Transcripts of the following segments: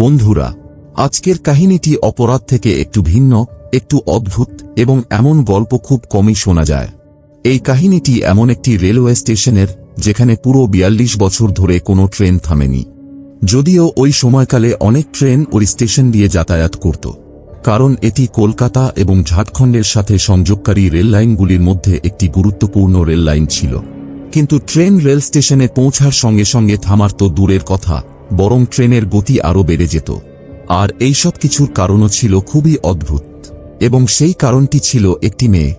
বন্ধুরা, আজকের কাহিনীটি অপরাধ থেকে একটু ভিন্ন, একটু অদ্ভুত এবং এমন গল্প খুব কমই শোনা যায়। এই কাহিনীটি এমন একটি রেলওয়ে স্টেশনের, যেখানে পুরো ৪২ বছর ধরে কোনো ট্রেন থামেনি। যদিও ওই সময়কালে অনেক ট্রেন ওই স্টেশন দিয়ে যাতায়াত করত, কারণ এটি কলকাতা এবং ঝাড়খণ্ডের সাথে সংযোগকারী রেললাইনগুলির মধ্যে একটি গুরুত্বপূর্ণ রেললাইন ছিল। কিন্তু ট্রেন রেল স্টেশনে পৌঁছার সঙ্গে সঙ্গে থামার তো দূরের কথা, বরং ট্রেনের গতি আরও বেড়ে যেত। আর এইসব কিছুর কারণও ছিল খুবই অদ্ভুত, এবং সেই কারণটি ছিল একটি মেয়ে।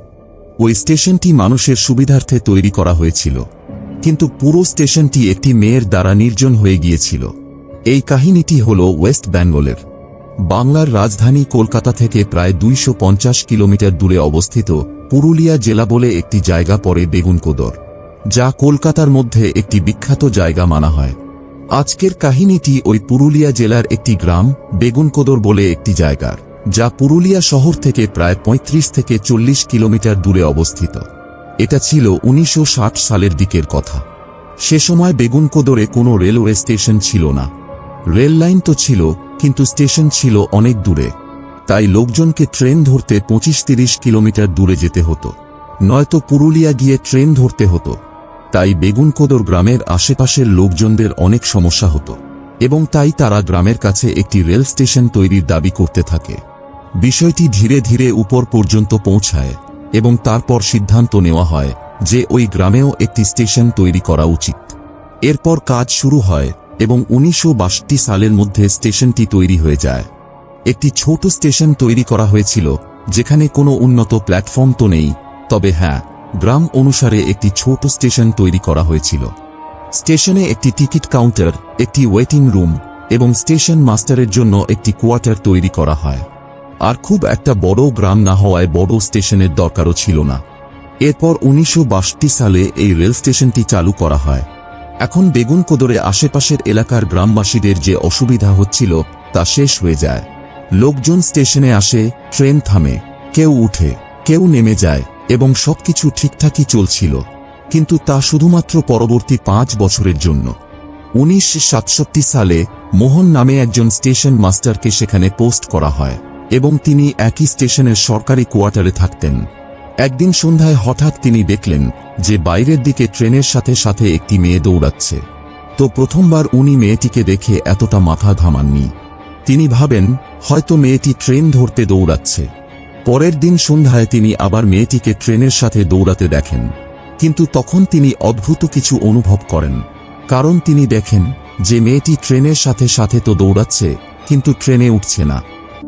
ওই স্টেশনটি মানুষের সুবিধার্থে তৈরি করা হয়েছিল, কিন্তু পুরো স্টেশনটি একটি মেয়ের দ্বারা নির্জন হয়ে গিয়েছিল। এই কাহিনীটি হল ওয়েস্ট বেঙ্গলের। বাংলার রাজধানী কলকাতা থেকে প্রায় ২৫০ কিলোমিটার দূরে অবস্থিত পুরুলিয়া জেলা বলে একটি জায়গা পড়ে বেগুনকোদর, যা কলকাতার মধ্যে একটি বিখ্যাত জায়গা মানা হয়। আজকের কাহিনীটি ওই পুরুলিয়া জেলার একটি গ্রাম বেগুনকোদর বলে একটি জায়গার, যা পুরুলিয়া শহর থেকে প্রায় ৩৫ থেকে ৪০ কিলোমিটার দূরে অবস্থিত। এটা ছিল ১৯৬০ সালের দিকের কথা। সে সময় বেগুনকোদরে কোনো রেলওয়ে স্টেশন ছিল না। রেল লাইন তো ছিল, কিন্তু স্টেশন ছিল অনেক দূরে। তাই লোকজনকে ট্রেন ধরতে ২৫-৩০ কিলোমিটার দূরে যেতে হতো, নয়তো পুরুলিয়া গিয়ে ট্রেন ধরতে হতো। তাই বেগুনকোদর গ্রামের আশেপাশের লোকজনদের অনেক সমস্যা হতো, এবং তাই তারা গ্রামের কাছে একটি রেল স্টেশন তৈরির দাবি করতে থাকে। বিষয়টি ধীরে ধীরে উপর পর্যন্ত পৌঁছায়, এবং তারপর সিদ্ধান্ত নেওয়া হয় যে ওই গ্রামেও একটি স্টেশন তৈরি করা উচিত। এরপর কাজ শুরু হয়, এবং ১৯৬২ সালের মধ্যে স্টেশনটি তৈরি হয়ে যায়। একটি ছোট স্টেশন তৈরি করা হয়েছিল, যেখানে কোনো উন্নত প্ল্যাটফর্ম তো নেই, তবে হ্যাঁ, গ্রাম অনুসারে একটি ছোট স্টেশন তৈরি করা হয়েছিল। স্টেশনে একটি টিকিট কাউন্টার, একটি ওয়েটিং রুম এবং স্টেশন মাস্টারের জন্য একটি কোয়ার্টার তৈরি করা হয়। আর খুব একটা বড় গ্রাম না হওয়ায় বড় স্টেশনের দরকারও ছিল না। এরপর ১৯৬২ সালে এই রেল স্টেশনটি চালু করা হয়। এখন বেগুনকোদরে আশেপাশের এলাকার গ্রামবাসীদের যে অসুবিধা হচ্ছিল তা শেষ হয়ে যায়। লোকজন স্টেশনে আসে, ট্রেন থামে, কেউ উঠে, কেউ নেমে যায়, এবং সবকিছু ঠিকঠাকই চলছিল। কিন্তু তা শুধুমাত্র পরবর্তী ৫ বছরের জন্য। ১৯৬৭ সালে মোহন নামে একজন স্টেশন মাস্টারকে সেখানে পোস্ট করা হয়, এবং তিনি একই স্টেশনের সরকারি কোয়ার্টারে থাকতেন। একদিন সন্ধ্যায় হঠাৎ তিনি দেখলেন যে বাইরের দিকে ট্রেনের সাথে সাথে একটি মেয়ে দৌড়াচ্ছে। তো প্রথমবার উনি মেয়েটিকে দেখে এতটা মাথা ঘামাননি। তিনি ভাবেন হয়তো মেয়েটি ট্রেন ধরতে দৌড়াচ্ছে। পরের দিন সন্ধ্যায় তিনি আবার মেয়েটিকে ট্রেনের সাথে দৌড়াতে দেখেন, কিন্তু তখন তিনি অদ্ভুত কিছু অনুভব করেন। কারণ তিনি দেখেন যে মেয়েটি ট্রেনের সাথে সাথে তো দৌড়াচ্ছে, কিন্তু ট্রেনে উঠছে না।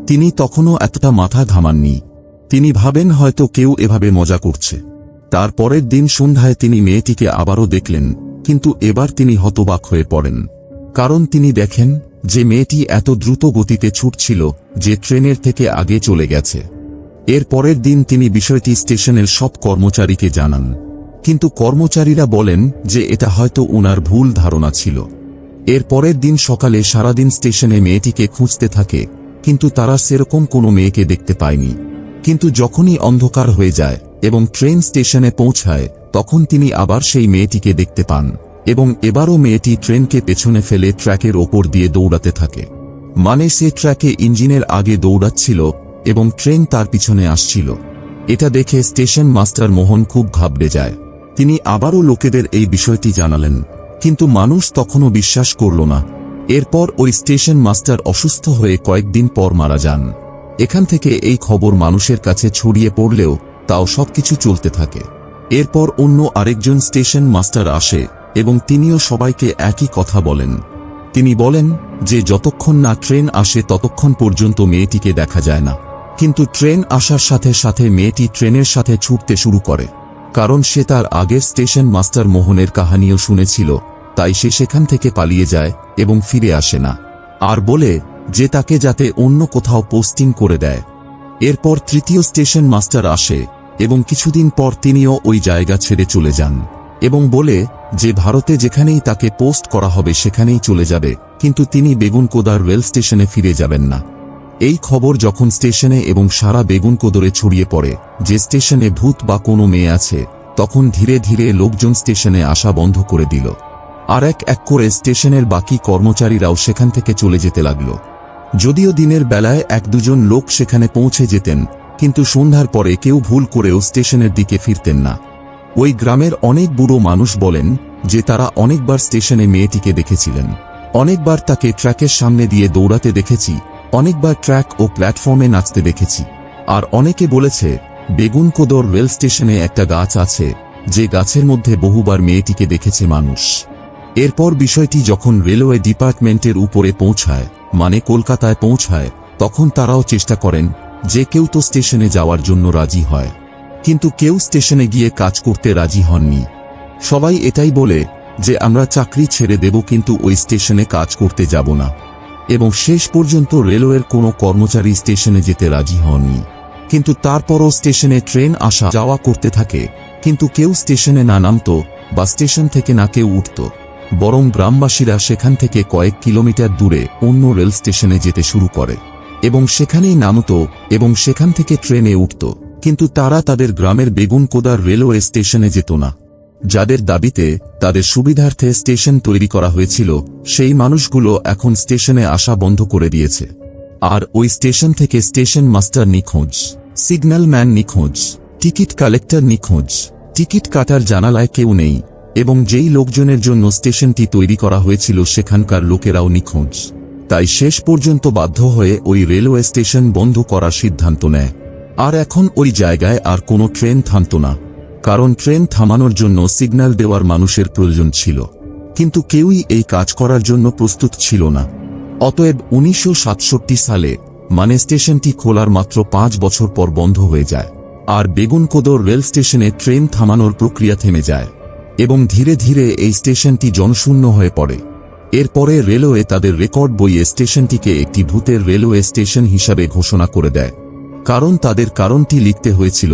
তিনি তখনও এতটা মাথা ঘামাননি। তিনি ভাবেন হয়তো কেউ এভাবে মজা করছে। তার পরের দিন সন্ধ্যায় তিনি মেয়েটিকে আবারও দেখলেন, কিন্তু এবার তিনি হতবাক হয়ে পড়েন। কারণ তিনি দেখেন যে মেয়েটি এত দ্রুত গতিতে ছুটছিল যে ট্রেনের থেকে আগে চলে গেছে। এর পরের দিন তিনি বিষয়টি স্টেশনের সব কর্মচারীকে জানান, কিন্তু কর্মচারীরা বলেন যে এটা হয়তো উনার ভুল ধারণা ছিল। এর পরের দিন সকালে সারাদিন স্টেশনে মেয়েটিকে খুঁজতে থাকে, কিন্তু তারা সেরকম কোনো মেয়েকে দেখতে পায়নি। কিন্তু যখনই অন্ধকার হয়ে যায় এবং ট্রেন স্টেশনে পৌঁছায়, তখন তিনি আবার সেই মেয়েটিকে দেখতে পান, এবং এবারও মেয়েটি ট্রেনকে পেছনে ফেলে ট্র্যাকের ওপর দিয়ে দৌড়াতে থাকে। মানে সে ট্র্যাকে ইঞ্জিনের আগে দৌড়াচ্ছিল এবং ট্রেন তার পিছনে আসছিল। এটা দেখে স্টেশন মাস্টার মোহন খুব ঘাবড়ে যায়। তিনি আবারও লোকেদের এই বিষয়টি জানালেন, কিন্তু মানুষ তখনও বিশ্বাস করল না। এরপর ওই স্টেশন মাস্টার অসুস্থ হয়ে কয়েকদিন পর মারা যান। এখান থেকে এই খবর মানুষের কাছে ছড়িয়ে পড়লেও তাও সবকিছু চলতে থাকে। এরপর অন্য আরেকজন স্টেশন মাস্টার আসে, এবং তিনিও সবাইকে একই কথা বলেন। তিনি বলেন যে যতক্ষণ না ট্রেন আসে ততক্ষণ পর্যন্ত মেয়েটিকে দেখা যায় না। কিন্তু ট্রেন আসার সাথে সাথে মেয়েটি ট্রেনের সাথে ছুটতে শুরু করে। কারণ সে তার আগের স্টেশন মাস্টার মোহনের কাহিনীও শুনেছিল, তাই সে সেখান থেকে পালিয়ে যায় এবং ফিরে আসে না, আর বলে যে তাকে যাতে অন্য কোথাও পোস্টিং করে দেয়। এরপর তৃতীয় স্টেশন মাস্টার আসে, এবং কিছুদিন পর তিনিও ওই জায়গা ছেড়ে চলে যান, এবং বলে যে ভারতে যেখানেই তাকে পোস্ট করা হবে সেখানেই চলে যাবে, কিন্তু তিনি বেগুনকোদর রেল স্টেশনে ফিরে যাবেন না। এই খবর যখন স্টেশনে এবং সারা বেগুনকোদরে ছড়িয়ে পড়ে যে স্টেশনে ভূত বা কোনো মেয়ে আছে, তখন ধীরে ধীরে লোকজন স্টেশনে আসা বন্ধ করে দিল। আর এক এক করে স্টেশনের বাকি কর্মচারীরাও সেখান থেকে চলে যেতে লাগল। যদিও দিনের বেলায় এক দুজন লোক সেখানে পৌঁছে যেতেন, কিন্তু সন্ধ্যার পরে কেউ ভুল করেও স্টেশনের দিকে ফিরতেন না। ওই গ্রামের অনেক বুড়ো মানুষ বলেন যে তারা অনেকবার স্টেশনে মেয়েটিকে দেখেছিলেন, অনেকবার তাকে ট্র্যাকের সামনে দিয়ে দৌড়াতে দেখেছি, অনেকবার ট্র্যাক ও প্ল্যাটফর্মে নাচতে দেখেছি। আর অনেকে বলেছে বেগুনকোদর রেল স্টেশনে একটা গাছ আছে, যে গাছের মধ্যে বহুবার মেয়েটিকে দেখেছে মানুষ। এরপর বিষয়টি যখন রেলওয়ে ডিপার্টমেন্টের উপরে পৌঁছায়, মানে কলকাতায় পৌঁছায়, তখন তারাও চেষ্টা করেন যে কেউ তো স্টেশনে যাওয়ার জন্য রাজি হয়, কিন্তু কেউ স্টেশনে গিয়ে কাজ করতে রাজি হননি। সবাই এটাই বলে যে আমরা চাকরি ছেড়ে দেব, কিন্তু ওই স্টেশনে কাজ করতে যাব না। এবং শেষ পর্যন্ত রেলওয়ের কোনো কর্মচারী স্টেশনে যেতে রাজি হননি। কিন্তু তারপরও স্টেশনে ট্রেন আসা যাওয়া করতে থাকে, কিন্তু কেউ স্টেশনে না নামত বা স্টেশন থেকে না কেউ উঠত, বরং গ্রামবাসীরা সেখান থেকে কয়েক কিলোমিটার দূরে অন্য রেল স্টেশনে যেতে শুরু করে এবং সেখানেই নামত এবং সেখান থেকে ট্রেনে উঠত। কিন্তু তারা তাদের গ্রামের বেগুনকোদার রেলওয়ে স্টেশনে যেত না। যাদের দাবিতে তাদের সুবিধার্থে স্টেশন তৈরি করা হয়েছিল, সেই মানুষগুলো এখন স্টেশনে আসা বন্ধ করে দিয়েছে। আর ওই স্টেশন থেকে স্টেশন মাস্টার নিখোঁজ, সিগন্যাল ম্যান নিখোঁজ, টিকিট কালেক্টর নিখোঁজ, টিকিট কাটার জানালায় কেউ নেই, এবং যেই লোকজনের জন্য স্টেশনটি তৈরি করা হয়েছিল সেখানকার লোকেরাও নিখোঁজ। তাই শেষ পর্যন্ত বাধ্য হয়ে ওই রেলওয়ে স্টেশন বন্ধ করার সিদ্ধান্ত নেয়। আর এখন ওই জায়গায় আর কোনো ট্রেন থামত না, কারণ ট্রেন থামানোর জন্য সিগন্যাল দেওয়ার মানুষের প্রয়োজন ছিল, কিন্তু কেউই এই কাজ করার জন্য প্রস্তুত ছিল না। অতএব 1967 সালে, মানে স্টেশনটি খোলার মাত্র 5 বছর পর বন্ধ হয়ে যায়, আর বেগুনকোদর রেল স্টেশনে ট্রেন থামানোর প্রক্রিয়া থেমে যায় এবং ধীরে ধীরে এই স্টেশনটি জনশূন্য হয়ে পড়ে। এরপরে রেলওয়ে তাদের রেকর্ড বইয়ে স্টেশনটিকে একটি ভূতের রেলওয়ে স্টেশন হিসাবে ঘোষণা করে দেয়, কারণ তাদের কারণটি লিখতে হয়েছিল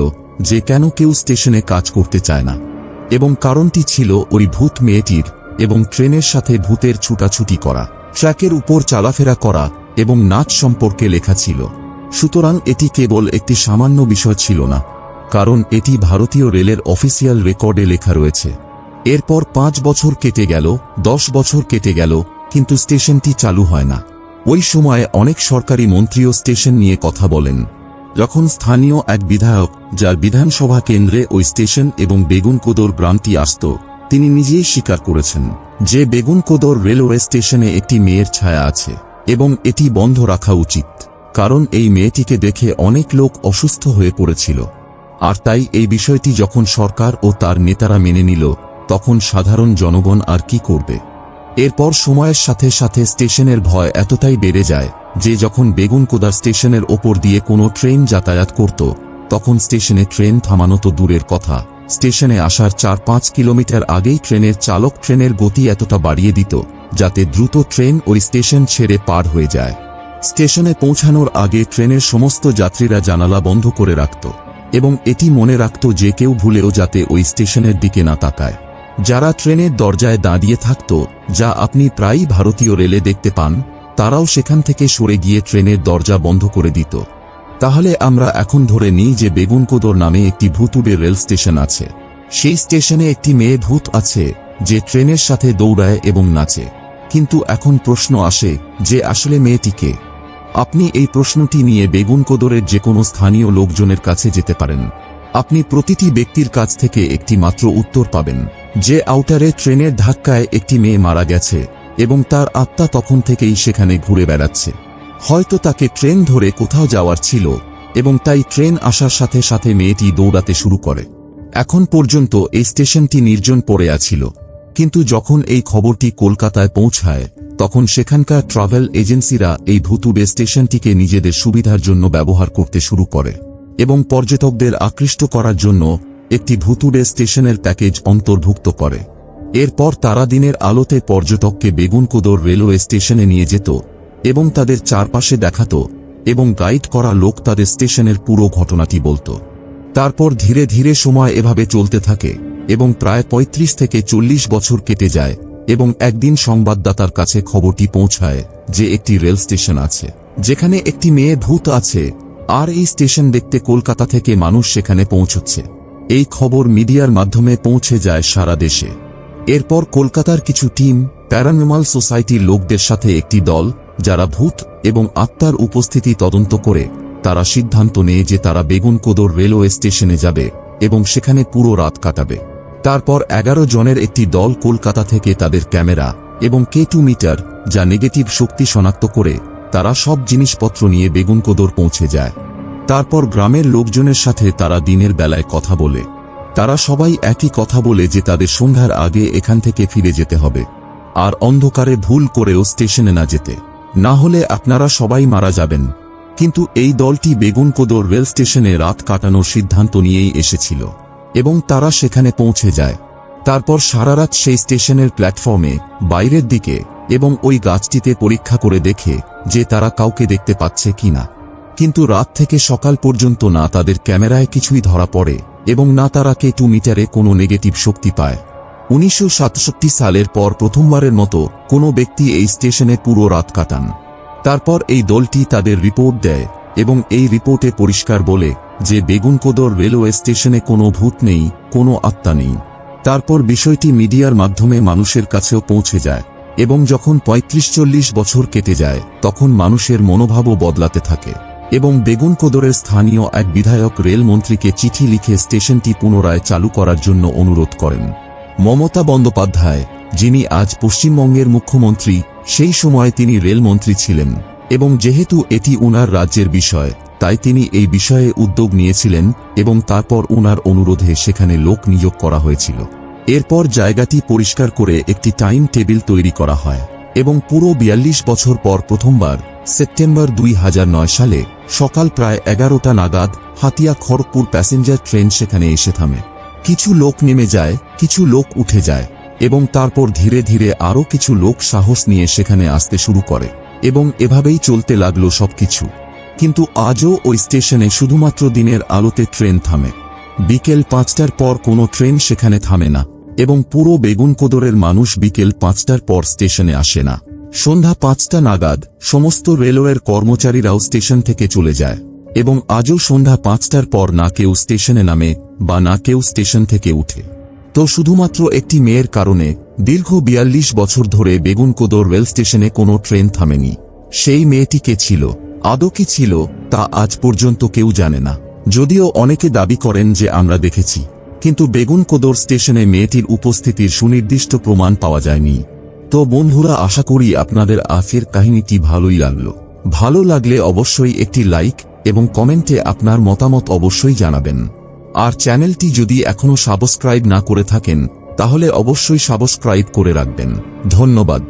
যে কেন কেউ স্টেশনে কাজ করতে চায় না, এবং কারণটি ছিল ওই ভূত মেয়েটির এবং ট্রেনের সাথে ভূতের ছুটাছুটি করা, ট্র্যাকের উপর চলাফেরা করা এবং নাচ সম্পর্কে লেখা ছিল। সুতরাং এটি কেবল একটি সামান্য বিষয় ছিল না, কারণ এটি ভারতীয় রেলের অফিসিয়াল রেকর্ডে লেখা রয়েছে। এরপর 5 বছর কেটে গেল, 10 বছর কেটে গেল, কিন্তু স্টেশনটি চালু হয় না। ওই সময়ে অনেক সরকারি মন্ত্রীও স্টেশন নিয়ে কথা বলেন। যখন স্থানীয় এক বিধায়ক, যার বিধানসভা কেন্দ্রে ওই স্টেশন এবং বেগুনকোদর গ্রামটি আসত, তিনি নিজেই স্বীকার করেছেন যে বেগুনকোদর রেলওয়ে স্টেশনে একটি মেয়ের ছায়া আছে এবং এটি বন্ধ রাখা উচিত, কারণ এই মেয়েটিকে দেখে অনেক লোক অসুস্থ হয়ে পড়েছিল। আর তাই এই বিষয়টি যখন সরকার ও তার নেতারা মেনে নিল, তখন সাধারণ জনগণ আর কি করবে? এরপর সময়ের সাথে সাথে স্টেশনের ভয় এতটাই বেড়ে যায় যে যখন বেগুনকোদর স্টেশনের ওপর দিয়ে কোনো ট্রেন যাতায়াত করত, তখন স্টেশনে ট্রেন থামানো তো দূরের কথা, স্টেশনে আসার 4-5 কিলোমিটার আগেই ট্রেনের চালক ট্রেনের গতি এতটা বাড়িয়ে দিত যাতে দ্রুত ট্রেন ওই স্টেশন ছেড়ে পার হয়ে যায়। স্টেশনে পৌঁছানোর আগে ট্রেনের সমস্ত যাত্রীরা জানালা বন্ধ করে রাখত এবং এটি মনে রাখত যে কেউ ভুলেও যাতে ওই স্টেশনের দিকে না তাকায়। যারা ট্রেনের দরজায় দাঁড়িয়ে থাকত, যা আপনি প্রায়ই ভারতীয় রেলে দেখতে পান, তারাও সেখান থেকে সরে গিয়ে ট্রেনের দরজা বন্ধ করে দিত। তাহলে আমরা এখন ধরে নিই যে বেগুনকোদর নামে একটি ভূতুড়ে রেল স্টেশন আছে। সেই স্টেশনে একটি মেয়ে ভূত আছে যে ট্রেনের সাথে দৌড়ায় এবং নাচে। কিন্তু এখন প্রশ্ন আসে যে আসলে মেয়েটি কে? আপনি এই প্রশ্নটি নিয়ে বেগুনকোদরের যে কোনো স্থানীয় লোকজনের কাছে যেতে পারেন। আপনি প্রতিটি ব্যক্তির কাছ থেকে একটি মাত্র উত্তর পাবেন যে আউটারে ট্রেনের ধাক্কায় একটি মেয়ে মারা গেছে এবং তার আত্মা তখন থেকেই সেখানে ঘুরে বেড়াচ্ছে। হয়তো তাকে ট্রেন ধরে কোথাও যাওয়ার ছিল এবং তাই ট্রেন আসার সাথে সাথে মেয়েটি দৌড়াতে শুরু করে। এখন পর্যন্ত এই স্টেশনটি নির্জন পড়ে আছিল, কিন্তু যখন এই খবরটি কলকাতায় পৌঁছায়, তখন সেখানকার ট্রাভেল এজেন্সিরা এই ভূতুড়ে স্টেশনটিকে নিজেদের সুবিধার জন্য ব্যবহার করতে শুরু করে এবং পর্যটকদের আকৃষ্ট করার জন্য একটি ভূতুড়ে স্টেশনের প্যাকেজ অন্তর্ভুক্ত করে। এরপর তারা দিনের আলোতে পর্যটককে বেগুনকোদর রেলওয়ে স্টেশনে নিয়ে যেত এবং তাদের চারপাশে দেখাত এবং গাইড করা লোক তাদের স্টেশনের পুরো ঘটনাটি বলত। তারপর ধীরে ধীরে সময় এভাবে চলতে থাকে এবং প্রায় 35 থেকে 40 বছর কেটে যায় এবং একদিন সংবাদদাতার কাছে খবরটি পৌঁছায় যে একটি রেল স্টেশন আছে যেখানে একটি মেয়ে ভূত আছে, আর এই স্টেশন দেখতে কলকাতা থেকে মানুষ সেখানে পৌঁছচ্ছে। এই খবর মিডিয়ার মাধ্যমে পৌঁছে যায় সারা দেশে। এরপর কলকাতার কিছু টিম, প্যারানর্মাল সোসাইটির লোকদের সাথে একটি দল যারা ভূত এবং আত্মার উপস্থিতি তদন্ত করে তারা সিদ্ধান্ত নেয় যে তারা বেগুনকোদর রেলওয়ে স্টেশনে যাবে এবং সেখানে পুরো রাত কাটাবে। তারপর 11 জনের একটি দল কলকাতা থেকে তাদের ক্যামেরা এবং K2 মিটার যা নেগেটিভ শক্তি শনাক্ত করে তারা সব জিনিসপত্র নিয়ে বেগুনকোদর পৌঁছে যায়। তারপর গ্রামের লোকজনের সাথে তারা দিনের বেলায় কথা বলে। তারা সবাই একই কথা বলে যে তাদের সন্ধ্যার আগে এখান থেকে ফিরে যেতে হবে, আর অন্ধকারে ভুল করেও স্টেশনে না যেতে, না হলে আপনারা সবাই মারা যাবেন। কিন্তু এই দলটি বেগুনকোদর রেল স্টেশনে রাত কাটানোর সিদ্ধান্ত নিয়েই এসেছিল এবং তারা সেখানে পৌঁছে যায়। তারপর সারা রাত সেই স্টেশনের প্ল্যাটফর্মে বাইরের দিকে এবং ওই গাছটিতে পরীক্ষা করে দেখে যে তারা কাউকে দেখতে পাচ্ছে কিনা। কিন্তু রাত থেকে সকাল পর্যন্ত না তাদের ক্যামেরায় কিছুই ধরা পড়ে এবং না তারা K2 মিটারে কোনো নেগেটিভ শক্তি পায়। 1967 সালের পর প্রথমবারের মতো কোনো ব্যক্তি এই স্টেশনে পুরো রাত কাটান। তারপর এই দলটি তাদের রিপোর্ট দেয় এবং এই রিপোর্টে পরিষ্কার বলে যে বেগুনকোদর রেলওয়ে স্টেশনে কোনো ভূত নেই, কোনো আত্মা নেই। তারপর বিষয়টি মিডিয়ার মাধ্যমে মানুষের কাছেও পৌঁছে যায় এবং যখন 35-40 বছর কেটে যায় তখন মানুষের মনোভাবও বদলাতে থাকে এবং বেগুনকোদরের স্থানীয় এক বিধায়ক রেলমন্ত্রীকে চিঠি লিখে স্টেশনটি পুনরায় চালু করার জন্য অনুরোধ করেন। মমতা বন্দ্যোপাধ্যায়, যিনি আজ পশ্চিমবঙ্গের মুখ্যমন্ত্রী, সেই সময় তিনি রেলমন্ত্রী ছিলেন এবং যেহেতু এটি উনার রাজ্যের বিষয় তাই তিনি এই বিষয়ে উদ্যোগ নিয়েছিলেন এবং তারপর উনার অনুরোধে সেখানে লোক নিয়োগ করা হয়েছিল। এরপর জায়গাটি পরিষ্কার করে একটি টাইম টেবিল তৈরি করা হয় এবং পুরো 42 বছর পর প্রথমবার সেপ্টেম্বর 2009 সালে সকাল প্রায় 11টা নাগাদ হাতিয়া খড়গপুর প্যাসেঞ্জার ট্রেন সেখানে এসে থামে। কিছু লোক নেমে যায়, কিছু লোক উঠে যায় এবং তারপর ধীরে ধীরে আরও কিছু লোক সাহস নিয়ে সেখানে আসতে শুরু করে এবং এভাবেই চলতে লাগলো সবকিছু। কিন্তু আজও ওই স্টেশনে শুধুমাত্র দিনের আলোতে ট্রেন থামে। বিকেল 5টার পর কোনো ট্রেন সেখানে থামে না এবং পুরো বেগুনকোদরের মানুষ বিকেল 5টার পর স্টেশনে আসে না। সন্ধ্যা 5টা নাগাদ সমস্ত রেলওয়ের কর্মচারীরাও স্টেশন থেকে চলে যায় এবং আজও সন্ধ্যা 5টার পর না কেউ স্টেশনে নামে বা না কেউ স্টেশন থেকে উঠে। তো শুধুমাত্র একটি মেয়ের কারণে দীর্ঘ 42 বছর ধরে বেগুনকোদর রেল স্টেশনে কোনো ট্রেন থামেনি। সেই মেয়েটি কে ছিল, আদৌ কি ছিল, তা আজ পর্যন্ত কেউ জানে না। যদিও অনেকে দাবি করেন যে আমরা দেখেছি, কিন্তু বেগুনকোদর স্টেশনে মেয়েটির উপস্থিতির সুনির্দিষ্ট প্রমাণ পাওয়া যায়নি। তো বন্ধুরা, আশা করি আপনাদের আজকের কাহিনীটি ভালোই লাগলো। ভালো লাগলে অবশ্যই একটি লাইক এবং কমেন্টে আপনার মতামত অবশ্যই জানাবেন। আর চ্যানেলটি যদি এখনো সাবস্ক্রাইব না করে থাকেন তাহলে অবশ্যই সাবস্ক্রাইব করে রাখবেন। ধন্যবাদ।